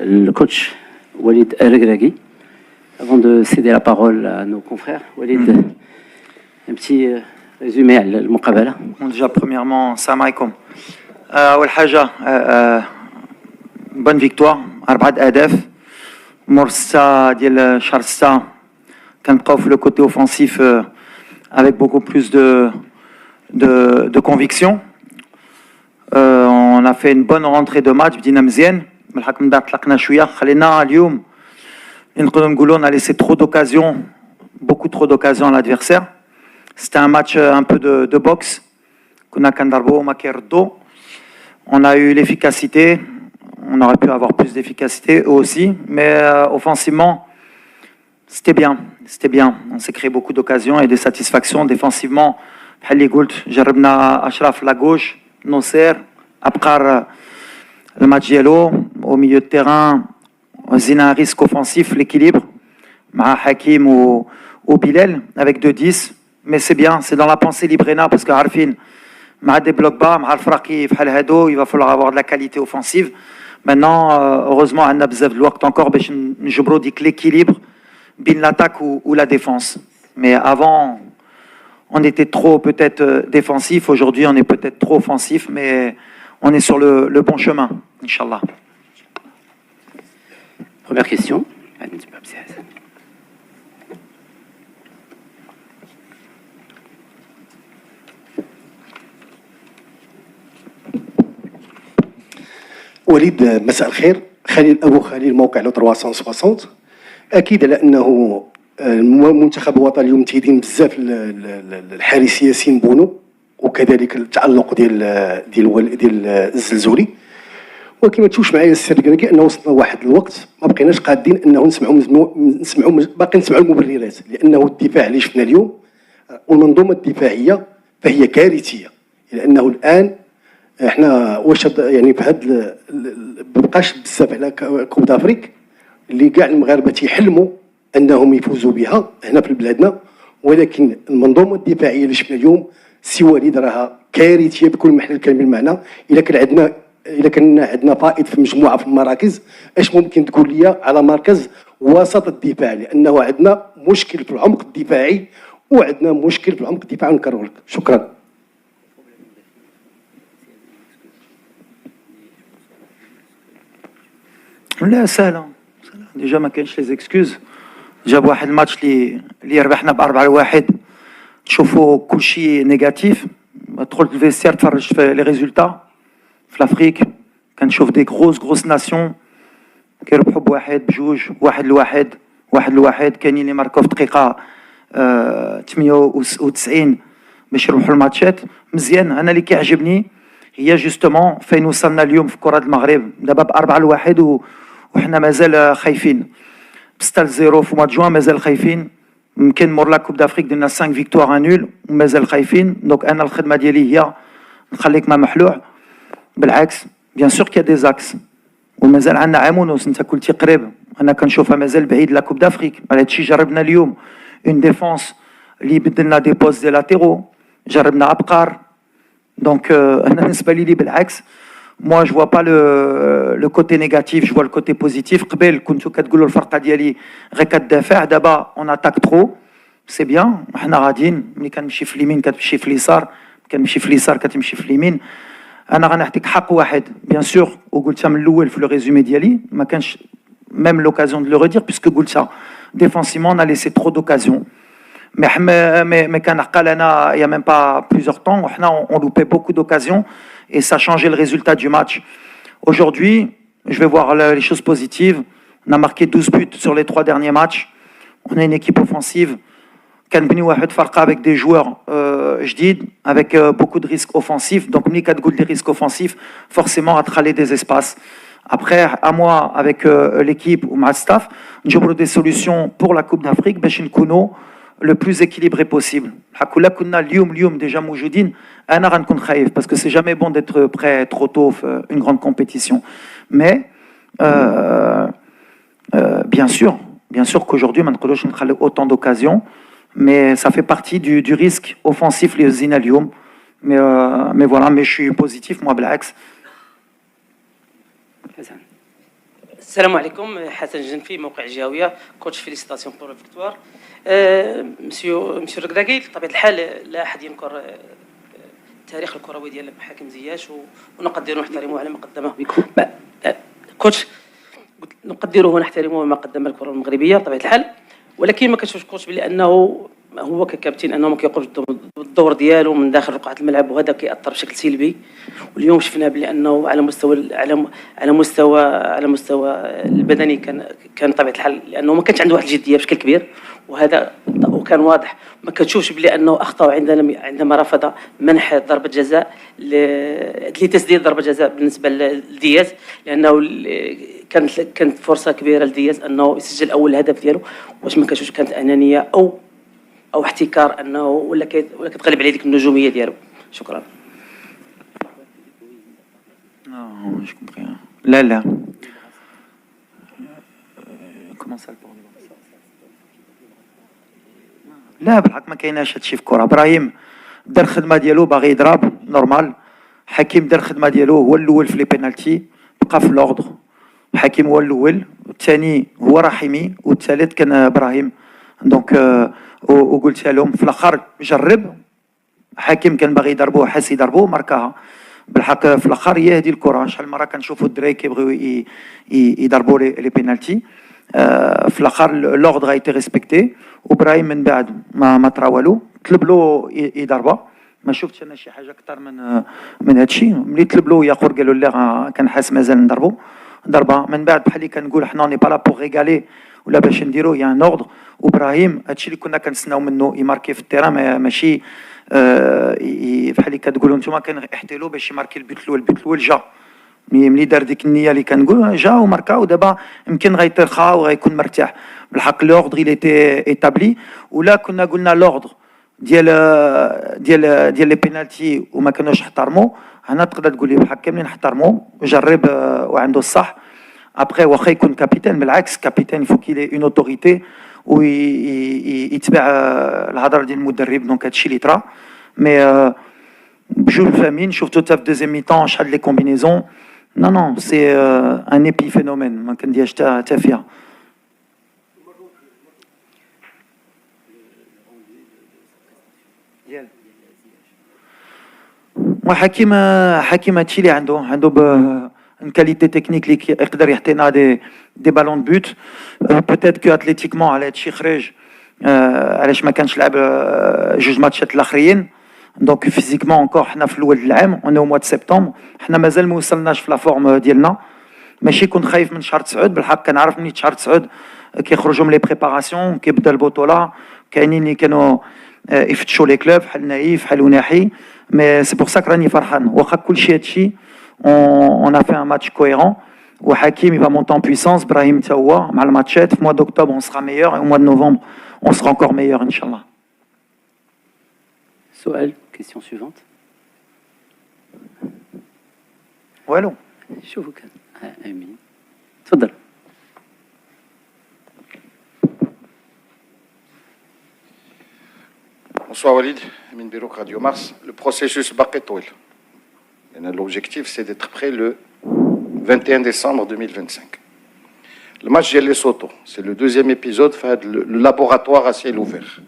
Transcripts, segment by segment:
le coach Walid El-Regragui. Avant de céder la parole à nos confrères, Walid, un petit résumé à المقابلة. Déjà, premièrement, salam alaikum. أول حاجة bonne victoire 4 أهداف. مور 6 ديال شهر 6 كنبقاو في le côté offensif avec beaucoup plus de conviction. On a fait une bonne rentrée de match بدينا مزيان. من الحق من بعد طلقنا شوية خلينا اليوم نقدروا نقولوا on a laissé trop d'occasions, beaucoup trop d'occasions à l'adversaire. C'était un match un peu de boxe. On a eu l'efficacité. On aurait pu avoir plus d'efficacité eux aussi. Mais offensivement, c'était bien. C'était bien. On s'est créé beaucoup d'occasions et des satisfactions. Défensivement, Jarabna Ashraf la gauche, Nosser, Abkar le match diallo. Au milieu de terrain, Zina un risque offensif, l'équilibre. Maha Hakim ou Bilal avec 2-10. Mais c'est bien, c'est dans la pensée Librena parce que Arfin m'a des blocs bas, m'a Al-Fraqi, il va falloir avoir de la qualité offensive. Maintenant, heureusement, on a besoin de l'ouest encore, je dis que l'équilibre, bin l'attaque ou la défense. Mais avant, on était trop peut-être défensif. Aujourd'hui, on est peut-être trop offensif, mais on est sur le bon chemin, Inch'Allah. Première question. وليد مساء الخير. خليل ابو خليل موقع لو 360. اكيد على انه المنتخب الوطني اليوم تيدين بزاف الحارس ياسين بونو وكذلك التالق ديال الزلزولي، ولكن ما تشوفش معايا السر الكراكي انه وصلنا لواحد الوقت ما بقيناش قادين انه نسمعوا باقي نسمعوا المبررات، لانه الدفاع اللي شفنا اليوم والمنظومه الدفاعيه فهي كارثيه. لانه الان احنا واش يعني في هذا مابقاش بزاف على كوب دافريك اللي كاع المغاربه تيحلموا انهم يفوزوا بها هنا في بلادنا، ولكن المنظومه الدفاعيه اللي شفنا اليوم سي وليد راها كارثيه بكل محل الكلمه المعنى. الا كان عندنا فائض في مجموعه في المراكز، اش ممكن تقول لي على مركز وسط الدفاع؟ لانه عندنا مشكل في العمق الدفاعي وعندنا مشكل في العمق الدفاعي. نكرر لك شكرا. لا سهلة ديجا ما كاينش لي زيكسكوز. جاب واحد الماتش اللي ربحنا ب4-1 تشوفوا كلشي نيجاتيف. تدخل الفيستير تفرج في لي ريزولتا في لافريك كنشوف دي غروس ناسيون كيربحوا بواحد بجوج واحد لواحد كاينين اللي ماركو في دقيقة 98 باش يربحوا الماتشات مزيان. انا اللي كيعجبني هي جوستومون فين وصلنا اليوم في كرة المغرب دابا ب4-1 وحنا مازال خايفين. ب6-0 في مواد جوان مازال خايفين. يمكن مور لا كوب دافريك درنا 5 فيكتوار نول ومازال خايفين. دونك انا الخدمه ديالي هي نخليك ما محلوع. بالعكس بيان سور كي دي زاكس ومازال عندنا عام ونص. انت قلتي قريب، انا كنشوفها مازال بعيد لا كوب دافريك. على هادشي جربنا اليوم اون ديفونس اللي بدلنا دي بوست دي لاتيرو، جربنا ابقار. دونك انا بالنسبه لي بالعكس. Moi, je vois pas le côté négatif, je vois le côté positif. قبل كنتو كتقولوا الفرقه ديالي غير كتدافع، دابا on attaque trop. C'est bien. حنا غاديين ملي كنمشي في اليمين كتمشي في اليسار، كنمشي في اليسار كتمشي في اليمين. انا غنعطيك حق واحد بيان سور وقلتها من الاول في لو ريزومي ديالي، ما كانش même l'occasion de le redire puisque قلتها défensivement on a laissé trop d'occasions. Mais كان عقل انا il y a même pas plusieurs temps وحنا on loupait beaucoup d'occasions et ça changeait le résultat du match. Aujourd'hui, je vais voir les choses positives. On a marqué 12 buts sur les 3 derniers matchs. On est une équipe offensive. كنبني واحد فرقة avec des joueurs جديد avec beaucoup de risques offensifs. Donc ملي كتقول des risques offensifs, forcément غتخلي des espaces. Après, à moi, avec l'équipe ou ma staff, نجبروا des solutions pour la Coupe d'Afrique باش نكونوا le plus équilibré possible. حكولا كنا اليوم déjà موجودين انا غنكون خايف parce que c'est jamais bon d'être prêt trop tôt une grande compétition. Mais bien sûr qu'aujourd'hui ما نقدروش نخليو autant d'occasions, mais ça fait partie du risque offensif اللي زينا اليوم. Mais voilà, mais je suis positif moi بالعكس. السلام عليكم. حسن جنفي، موقع جهويه، كوتش فيليسيتاسيون بور فيكتوار. مسيو الركراكي، بطبيعه الحال لا احد ينكر التاريخ الكروي ديال حكيم زياش ونقدره ونحترمه على ما قدمه. كوتش نقدره ونحترمه ما قدم الكره المغربيه بطبيعه الحال، ولكن ما كنشوفش كوتش بلي انه هو ككابتن انه ما كيقومش بالدور ديالو من داخل رقعه الملعب، وهذا كيأثر بشكل سلبي. واليوم شفنا بلي انه على مستوى البدني كان طبيعه الحال، لانه ما كانش عنده واحد الجديه بشكل كبير، وكان واضح. ما كتشوفش بلي انه اخطا عندما رفض منح ضربه جزاء لتسديد ضربه جزاء بالنسبه لدياز، لانه كانت فرصه كبيره لدياز انه يسجل اول هدف ديالو. واش ما كتشوفش كانت انانيه او احتكار انه ولا كتغلب عليه ديك النجوميه ديالو؟ شكرا. لا لا لا بالحق ما كايناش هادشي في الكره. ابراهيم دار الخدمه ديالو، باغي يضرب نورمال. حكيم دار الخدمه ديالو، هو الاول في لي بينالتي، بقى في لوردر. حكيم هو الاول، الثاني هو رحيمي، والثالث كان ابراهيم. دونك وقلت لهم في الاخر جرب. حكيم كان باغي يضربوه، حاس يضربوه، ماركاها. بالحق في الاخر هي هذه الكره. شحال مره كنشوفوا الدراري كيبغيو يضربوا لي بينالتي. في الاخر لوردر ايتي ريسبكتي، وابراهيم من بعد ما طرا والو، طلب له يضربها. ما شفتش انا شي حاجه اكثر من هادشي. ملي طلب له ياخر قالوا له كان حاس مازال نضربوا، ضربه. من بعد بحال اللي كنقول حنا ني با لا بوغ ريغالي ولا باش نديرو يا ان اوردر. وابراهيم هادشي اللي كنا كنتسناو منه يماركي في التيران، ماشي بحال اللي كتقولوا نتوما كنحتلوا باش يماركي البيت الاول جا. ملي دار ديك النيه اللي كنقول جا وماركا، ودابا يمكن غيترخى وغيكون مرتاح. بالحق لوردر il était établi. ولا كنا قلنا لوردر ديال لي بينالتي وما كانوش احترموا، هنا تقدر تقول لي بالحق كاملين احترموا، جرب وعنده الصح. ابخي واخا يكون كابيتان، بالعكس كابيتان يفو كيلي اون اوتوريتي ويتبع الهضره ديال المدرب. دونك هادشي اللي طرا. مي بجوج فاهمين، شفتو حتى في دوزيام مي طون شحال لي كومبينيزون. نو سي ان ايبي فينومين، ما كنديرش حتى فيها. وحكيم هادشي اللي عنده une qualité technique اللي يقدر يعطينا دي بالون دو بوت. بوتيت كو اتليتيكمون على هادشي خرج، علاش ما كانش لعب جوج ماتشات الاخرين. دونك فيزيكمون انكور حنا في الاول العام، اون او موا دو سبتمبر، حنا مازال ما وصلناش في لا فورم ديالنا. ماشي كنت خايف من شهر 9، بالحق كنعرف مني شهر 9 كيخرجوا من لي بريباراسيون، كيبدا البطوله، كاينين اللي كانوا يفتشوا لي كلوب بحال نايف بحال وناحي. مي سي بور سا راني فرحان. واخا كلشي هادشي on a fait un match cohérent. وحكيم il va monter en puissance. Brahim تا هو مع الماتشات. في mois d'octobre on sera meilleur et au mois de novembre on sera encore meilleur inchallah. سؤال question suivante. والو شوفوا كان امين تفضل. Bonsoir Walid, Amin Birouk, Radio Mars. Le processus باقي طويل. L'objectif, c'est d'être prêt le 21 décembre 2025. Le match de Lesotho, c'est le deuxième épisode, le laboratoire à ciel ouvert.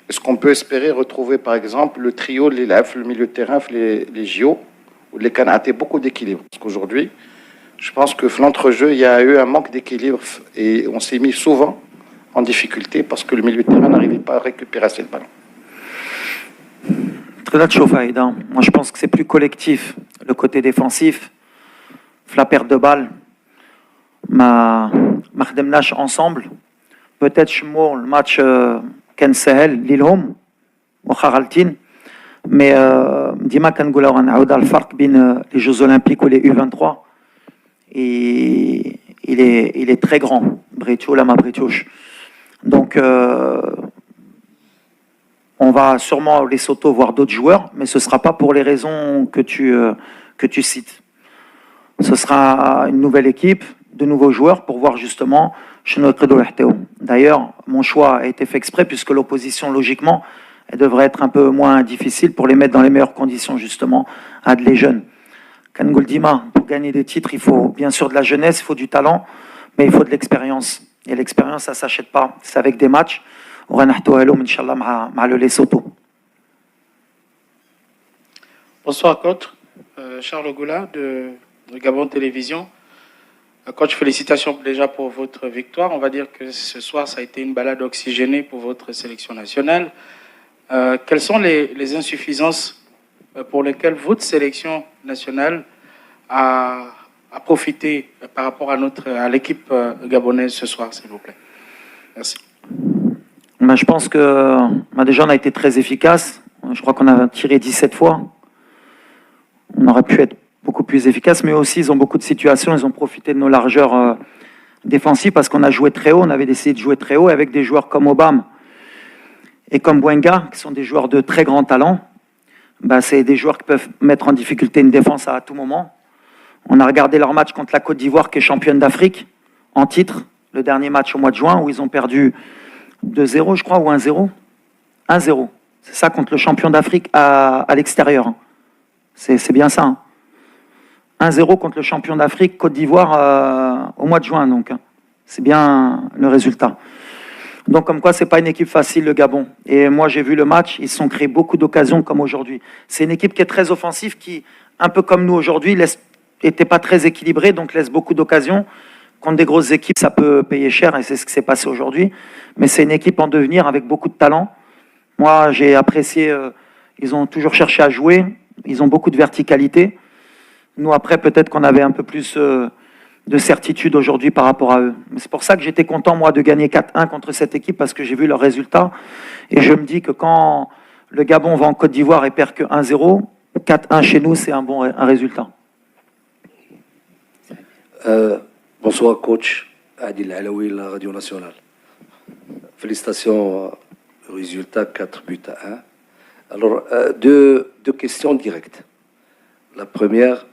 Est-ce qu'on peut espérer retrouver, par exemple, le trio, le milieu de terrain, les JO, où les Cannes a beaucoup d'équilibre? Parce qu'aujourd'hui, je pense que l'entrejeu, il y a eu un manque d'équilibre et on s'est mis souvent en difficulté parce que le milieu de terrain n'arrivait pas à récupérer assez le ballon. Moi je pense que c'est plus collectif, le côté défensif. La perte de balle, ما خدمناش ensemble. Peut-être le match كان سهل ليلهم واخا غالطين. مي ديما كنقولوا غنعاودها الفرق بين les Jeux Olympiques ou les U23. Et il est très grand. Bretio là ma Bretioche. Donc on va sûrement les Lesotho voir d'autres joueurs, mais ce ne sera pas pour les raisons que tu cites. Ce sera une nouvelle équipe, de nouveaux joueurs pour voir justement D'ailleurs, mon choix a été fait exprès puisque l'opposition, logiquement, elle devrait être un peu moins difficile pour les mettre dans les meilleures conditions justement à les jeunes. كنقول ديما pour gagner des titres il faut bien sûr de la jeunesse, il faut du talent, mais il faut de l'expérience. Et l'expérience ça s'achète pas, c'est avec des matchs. وغنحطوها لهم ان شاء الله مع le Lesotho. Bonsoir coach, Charles Goula de Gabon Télévision. Coach, félicitations déjà pour votre victoire. On va dire que ce soir, ça a été une balade oxygénée pour votre sélection nationale. Quelles sont les insuffisances pour lesquelles votre sélection nationale a profité par rapport à l'équipe gabonaise ce soir, s'il vous plaît? Merci. Ben, je pense que déjà on a été très efficace. Je crois qu'on a tiré 17 fois. On aurait pu être beaucoup plus efficace, mais aussi ils ont beaucoup de situations, ils ont profité de nos largeurs défensives parce qu'on a joué très haut, on avait décidé de jouer très haut avec des joueurs comme Obama et comme Bwenga, qui sont des joueurs de très grand talent. Ben, c'est des joueurs qui peuvent mettre en difficulté une défense à tout moment. On a regardé leur match contre la Côte d'Ivoire, qui est championne d'Afrique, en titre, le dernier match au mois de juin, où ils ont perdu 2-0, je crois, ou 1-0. 1-0. C'est ça contre le champion d'Afrique à l'extérieur. C'est bien ça. 1-0 contre le champion d'Afrique, Côte d'Ivoire, au mois de juin. Donc, c'est bien le résultat. Donc, comme quoi, c'est pas une équipe facile, le Gabon. Et moi, j'ai vu le match, ils se sont créés beaucoup d'occasions comme aujourd'hui. C'est une équipe qui est très offensive, qui, un peu comme nous aujourd'hui, n'était pas très équilibrée, donc laisse beaucoup d'occasions. Contre des grosses équipes, ça peut payer cher, et c'est ce qui s'est passé aujourd'hui. Mais c'est une équipe en devenir avec beaucoup de talent. Moi, j'ai apprécié, ils ont toujours cherché à jouer, ils ont beaucoup de verticalité. Nous, après, peut-être qu'on avait un peu plus de certitude aujourd'hui par rapport à eux. Mais c'est pour ça que j'étais content, moi, de gagner 4-1 contre cette équipe, parce que j'ai vu leurs résultats. Et je me dis que quand le Gabon va en Côte d'Ivoire et perd que 1-0, 4-1 chez nous, c'est un résultat. Bonsoir coach, Adil Alaoui, la Radio Nationale. Félicitations au résultat 4-1. Alors, deux questions directes. La première,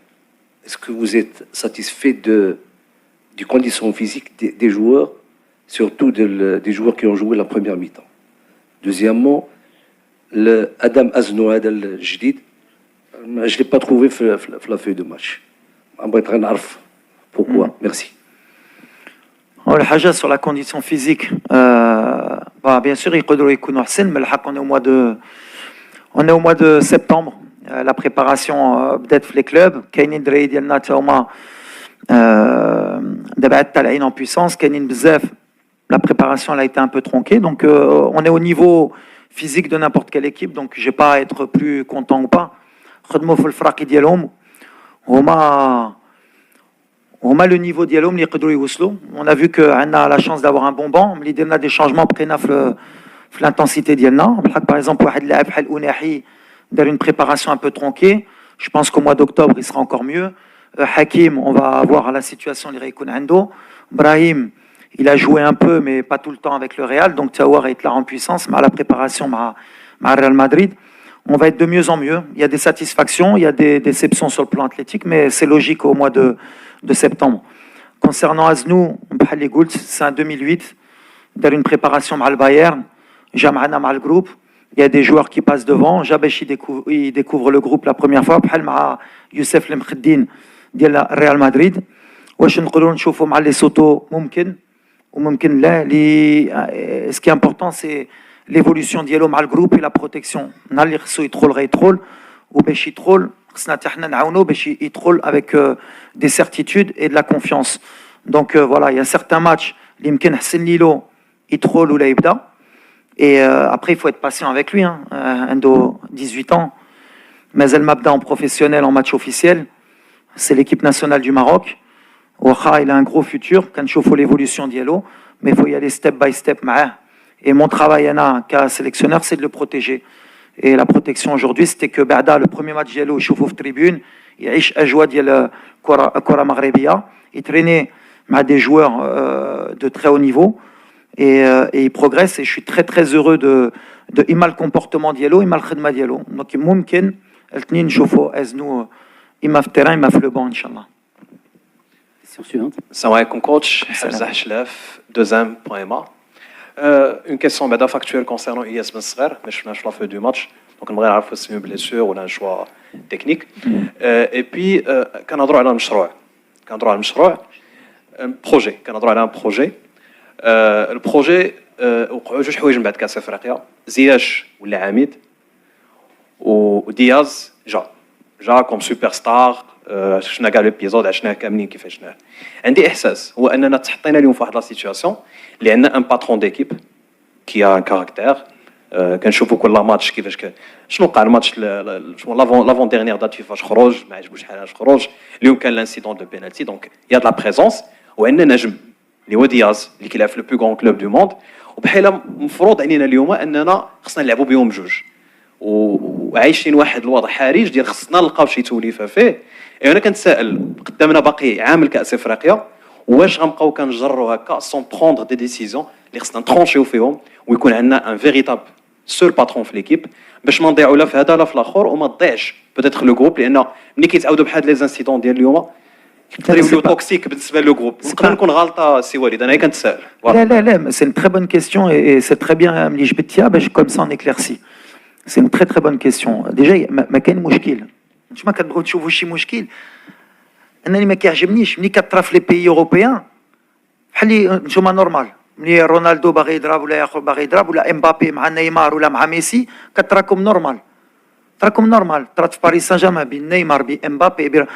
est-ce que vous êtes satisfait du condition physique des joueurs, surtout des joueurs qui ont joué la première mi-temps? Deuxièmement, le Adam Aznoad al-Jdid, je ne l'ai pas trouvé dans la feuille de match. Pourquoi? Merci. Le Haja sur la condition physique, bien sûr, il mais on est au mois de septembre. La préparation بدات في les clubs. كاينين دراري ديالنا تا هما دابا طالعين en puissance. كاينين بزاف. La préparation elle a été un peu tronquée, donc on est au niveau physique de n'importe quelle équipe, donc je vais pas être plus content ou pas. خدموا في الفراقي ديالهم هما le niveau ديالهم اللي يقدروا يوصلوا. On a vu que عندنا la chance d'avoir un bon banc, اللي درنا des changements بقينا في l'intensité ديالنا. Par exemple واحد اللاعب بحال أوناحي دار une préparation un peu tronquée. Je pense qu'au mois d'octobre il sera encore mieux. Hakim, on va voir la situation اللي غيكون عنده. Brahim, il a joué un peu mais pas tout le temps avec le Real, donc Tawar est là en puissance مع la préparation مع Real Madrid. On va être de mieux en mieux. Il y a des satisfactions, il y a des déceptions sur le plan athlétique, mais c'est logique au mois de septembre. Concernant Aznou, c'est un 2008, il a une préparation avec le Bayern, Jam'ana avec le groupe, il y a des joueurs qui passent devant, Jabesh il découvre le groupe la première fois, avec Youssef Lemkheddine de Real Madrid. واش نقدروا نشوفوا مع Lesotho ممكن وممكن لا. Ce qui est important c'est l'évolution ديالو مع الجروب et la protection. نهار اللي خصو يدخل غيدخل وباش يدخل خصنا حتى حنا نعاونو باش يدخل avec des certitudes et de la confiance. Donc voilà, il y a certains matchs اللي يمكن حسن ليلو يدخل ولا يبدا. Et après il faut être patient avec lui, hein. Ando 18 ans, مازال ما بدا en professionnel en match officiel. C'est l'équipe nationale du Maroc. Ouaha, il a un gros futur, كنشوفوا l'évolution ديالو, mais il faut y aller step by step معاه. Et mon travail qu'un sélectionneur, c'est de le protéger. Et la protection aujourd'hui, c'était que Bada, le premier match ديالو يشوفوا في tribune, يعيش أجواء ديال الكرة المغربية, il traînait مع des joueurs de très haut niveau et il progresse et je suis très très heureux de إما الكومبورتمون ديالو إما الخدمة ديالو. Donc ممكن الاثنين نشوفوا أزنو إما في التيران إما في لو بون إن شاء الله. Question suivante. Salam alaikum coach, Hamza Hchlef, 2M.ma. Une question factuelle concernant IS Ben Sgher, mais je suis la feuille du match. دونك نبغي نعرف واش سي بليسور ولا ان شوا تكنيك. اي بي كنهضروا على المشروع، بروجي، كنهضروا على ان بروجي. البروجي وقعوا جوج حوايج من بعد كاس افريقيا، زياش ولا عميد، ودياز جا كوم سوبر ستار. شفنا كاع ليبيزود، عشناه كاملين كيفاش شفناه. عندي احساس هو اننا تحطينا اليوم في واحد لا سيتوياسيون اللي عندنا ان باترون ديكيب كي ا ان كاركتير. كنشوفوا كل ماتش كيفاش شنو وقع الماتش لافون ديرنيير دات فيفاش خرج ما عجبوش حالاش خرج. اليوم كان لانسيدون دو بينالتي، دونك يا لا بريزونس. وعندنا نجم اللي هو دياز اللي كيلعب في لو بلو غون كلوب دو موند، وبحال مفروض علينا اليوم اننا خصنا نلعبوا بهم بجوج، وعايشين واحد الوضع حرج ديال خصنا نلقاو شي توليفه فيه. انا كنتسائل قدامنا باقي عام الكاس افريقيا، واش غنبقاو كنجروا هكا سون بروندر دي ديسيزيون اللي خصنا نترونشيو فيهم ويكون عندنا ان فيريتاب سول باترون في ليكيب باش ما نضيعوا لا في هذا لا في الاخر وما تضيعش بوتيتر لو جروب. لان ملي كيتعاودوا بحال لي زانسيدون ديال اليوم يقدر يوليو توكسيك بالنسبه لو جروب. نقدر نكون غلطه سي وليد، انا كنتسائل. لا c'est une très bonne question et c'est très bien ملي جبتيها باش comme ça on éclaircit. C'est une très très bonne question. Déjà ما كاين مشكل، نتوما كتبغيو تشوفوا شي مشكل. انا اللي ما كيعجبنيش ملي كطرا في لي بيي اوروبيان بحال اللي نتوما نورمال، ملي رونالدو باغي يضرب ولا ياخذ باغي يضرب ولا امبابي مع نيمار ولا مع ميسي كتراكم نورمال. طرات في باريس سان جيرمان بين نيمار بامبابي.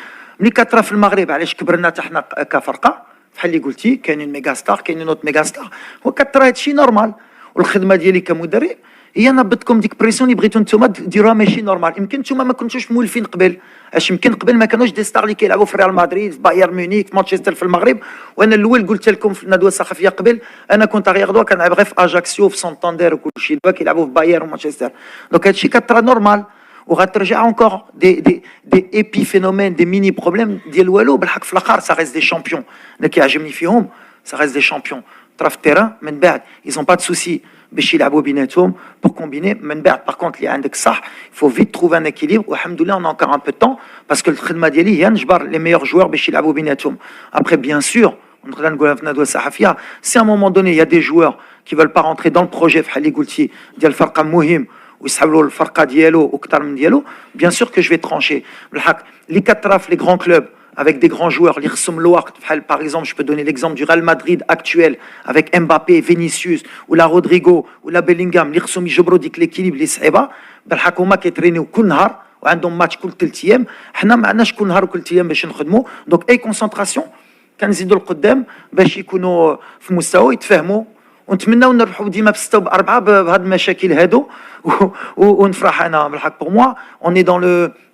ملي كطرا في المغرب علاش كبرنا حتى حنا كفرقه بحال اللي قلتي كاينين ميغا ستار كاينين نوت ميغا ستار، وكطرا هادشي نورمال. والخدمه ديالي كمدرب هي نبضكم ديك بريسيون اللي بغيتو نتوما ديروها ماشي نورمال. يمكن نتوما ما كنتوش مولفين قبل، اش يمكن قبل ما كانوش دي ستار اللي كيلعبوا في ريال مدريد في بايرن ميونيك في مانشستر في المغرب. وانا الاول قلت لكم في الندوه الصحفيه قبل انا كنت غير غدوه كنلعب غير في اجاكسيو في سانتاندير وكل شيء، دابا كيلعبوا في بايرن ومانشستر. دونك هادشي كطرا نورمال وغترجع اونكور دي ايبي فينومين دي ميني بروبليم ديال والو. بالحق في الاخر سا ريست دي شامبيون، انا كيعجبني فيهم سا ريست دي شامبيون. طرا في التيران من بعد ايزون با دو سوسي باش يلعبوا بيناتهم بور كومبيني. من بعد باغ كونت اللي عندك صح فو فيت تروف ان اكيليبر. والحمد لله اون انكور ان بو طون باسكو الخدمه ديالي هي نجبر لي ميور جوار باش يلعبوا بيناتهم. ابري بيان سور نقدر نقولها في الندوه الصحفيه سي ا مومون دوني يا دي جوار كي فال با رونتري دون البروجي بحال اللي قلتي ديال الفرقه مهم ويسحب له الفرقه ديالو واكثر من ديالو. بيان سور كو جو في ترونشي بالحق اللي كطرا في لي غران كلوب avec des grands joueurs اللي خصهم الوقت. Par exemple, je peux donner l'exemple du Real Madrid actuel avec Mbappé, Vinicius ou la Rodrigo ou la Bellingham اللي خصهم يجبروا ديك ليكيليب اللي صعيبه. بالحق هما كيترينيو كل نهار وعندهم ماتش كل 3 ايام. حنا ما عندناش كل نهار وكل 3 ايام باش نخدموا. دونك اي كونسنتراسيون كنزيدوا القدام باش يكونوا في مستوى يتفاهموا. ونتمناو نربحوا ديما ب6 و4 بهاد المشاكل هادو ونفرح انا بالحق. Pour moi, on est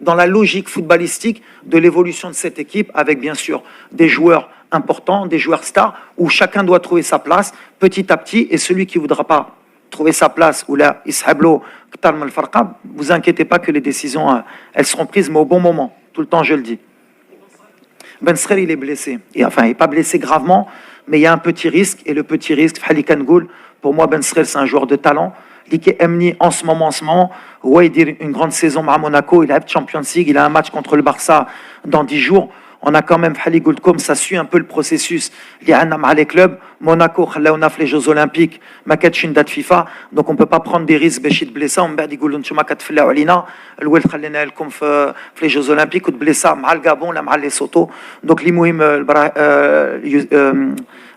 dans la logique footballistique de l'évolution de cette équipe avec bien sûr des joueurs importants, des joueurs stars où chacun doit trouver sa place petit à petit. Et celui qui voudra pas trouver sa place ou là يسحب له كثر من الفرقه, vous inquiétez pas que les décisions elles seront prises mais au bon moment. Tout le temps je le dis. Ben Srel il est blessé. Et enfin il est pas blessé gravement. Mais il y a un petit risque, et le petit risque, pour moi, Ben Srel, c'est un joueur de talent. Qui est amené en ce moment, ouais, il dit une grande saison à Monaco, il a la Champions League, il a un match contre le Barça dans 10 jours. On a quand même, comme ça suit un peu le processus. Il y a un les clubs. Monaco, on a fait les Jeux Olympiques, ma une date FIFA, donc on ne peut pas prendre des risques de blesser. On va dire que tu m'as fait la Olina, le Wel Khalena, comme les Jeux Olympiques, ou de blesser, mal Gabon, la mal Lesotho. Donc l'Imouim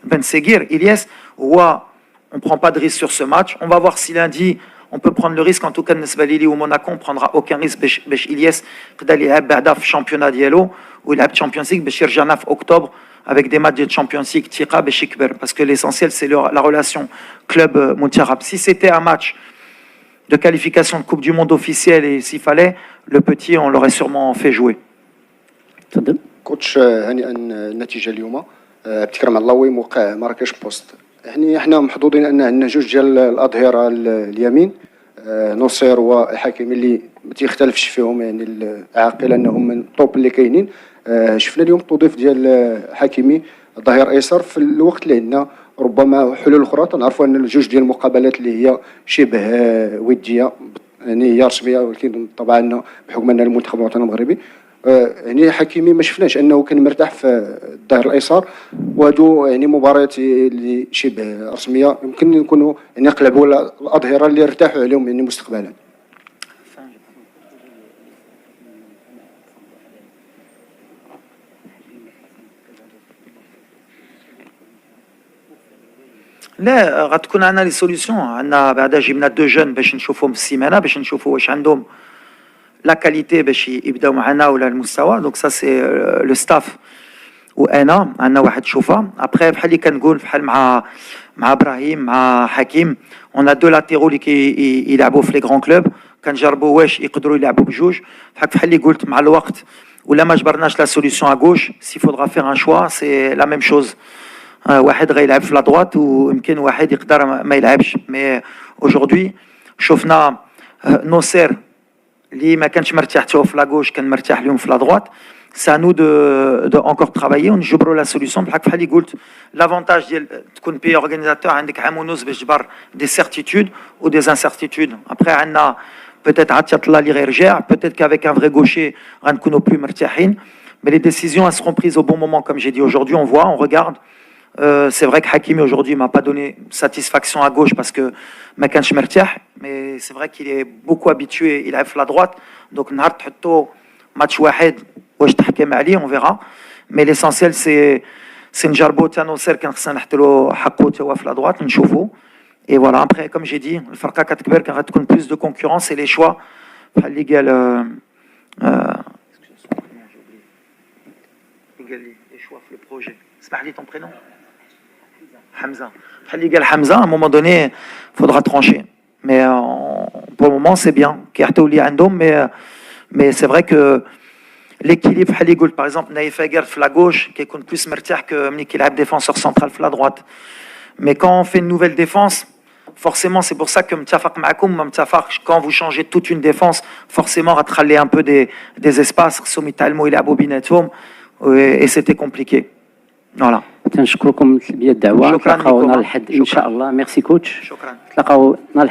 Ben Seguir, Ilyes, on prend pas de risque sur ce match. On va voir si lundi on peut prendre le risque. En tout cas, Nesbalili ou Monaco, on prendra aucun risque. Besh Ilyes, Qdali Abdaf championnat dialo ou il a Champions League, Besh Janaf octobre avec des matchs de Champions League, Tira Besh Ikber, parce que l'essentiel c'est la relation club Moutiarab. Si c'était un match de qualification de Coupe du Monde officielle et s'il fallait, le petit, on l'aurait sûrement fait jouer. كوتش هنيئا النتيجه اليوم بتكرم الله موقع مراكش بوست. يعني احنا محظوظين ان عندنا جوج ديال الاظهره اليمين نصير والحكيمي اللي ما تيختلفش فيهم يعني العاقل انهم من الطوب اللي كاينين. شفنا اليوم التوظيف ديال حكيمي ظهير ايسر في الوقت اللي عندنا ربما حلول اخرى. تنعرفوا ان الجوج ديال المقابلات اللي هي شبه وديه يعني هي رسميه ولكن طبعا بحكم ان المنتخب الوطني المغربي يعني حكيمي ما شفناش انه كان مرتاح في الظهير الايسر. وهادو يعني مباريات اللي شبه رسميه يمكن يكونوا يعني قلبوا الاظهره اللي ارتاحوا عليهم يعني مستقبلا. لا غتكون عندنا لي سوليسيون. عندنا بعدا جبنا دو جون باش نشوفهم في السيمانه، باش نشوفوا واش عندهم لا كاليتي باش يبداو معنا ولا المستوى. دونك سا سي لو ستاف وانا عندنا واحد شوفه. ابخي بحال اللي كنقول بحال مع ابراهيم مع حكيم، اون ا دو لاتيرو اللي يلعبوا في لي غران كلوب، كنجربوا واش يقدروا يلعبوا بجوج. بحال اللي قلت مع الوقت ولا ما جبرناش لا سوليسيون ا غوش، سي فودرا فير ان شوا سي لا ميم شوز. واحد غيلعب في لا droite ويمكن واحد يقدر ما يلعبش. مي اaujourd'hui شفنا نوسير اللي ما كانش مرتاح حتى في لا غوش، كان مرتاح اليوم في لا droite. سا نو دو انكور ترافايي ونجبروا لا سوليسيون. بحال اللي قلت لافونتاج ديال تكون بي اورغانيزاتور عندك عام ونص باش تجبر دي سيرتيتود و دي انسيرتيتود. ابخي عندنا peut-être عطيت الله اللي غيرجع، peut-être qu'avec un vrai gaucher غنكونوا بلو مرتاحين. Mais les décisions elles seront prises au bon moment, comme j'ai dit aujourd'hui. On voit, on regarde. C'est vrai que Hakimi aujourd'hui m'a pas donné satisfaction à gauche parce que ما كانش مرتاح, mais c'est vrai qu'il est beaucoup habitué, il a fait la droite. Donc نهار تحطو ماتش واحد واش تحكم عليه on verra. Mais l'essentiel c'est نجربو تا نوصل كان خصنا نحط له حقه تا هو في la droite نشوفو. Et voilà, après comme j'ai dit الفرقه كتكبر كان غتكون plus de concurrence et les choix بحال اللي قال les choix في le projet. اسمح لي ton prénom Hamza. Hamza, à un moment donné, il faudra trancher. Mais pour le moment, c'est bien. Mais c'est vrai que l'équilibre, par exemple, Naïf Aguer fait la gauche, qui est plus mertier que Mikil Ab, défenseur central, fait la droite. Mais quand on fait une nouvelle défense, forcément, c'est pour ça que quand vous changez toute une défense, forcément, rattraler un peu des espaces, et c'était compliqué. Voilà. تنشكركم بيد الدعوه. شكرا تلقاونا لكم. الحد ان شاء الله. ميرسي كوتش. شكرا. تلقاونا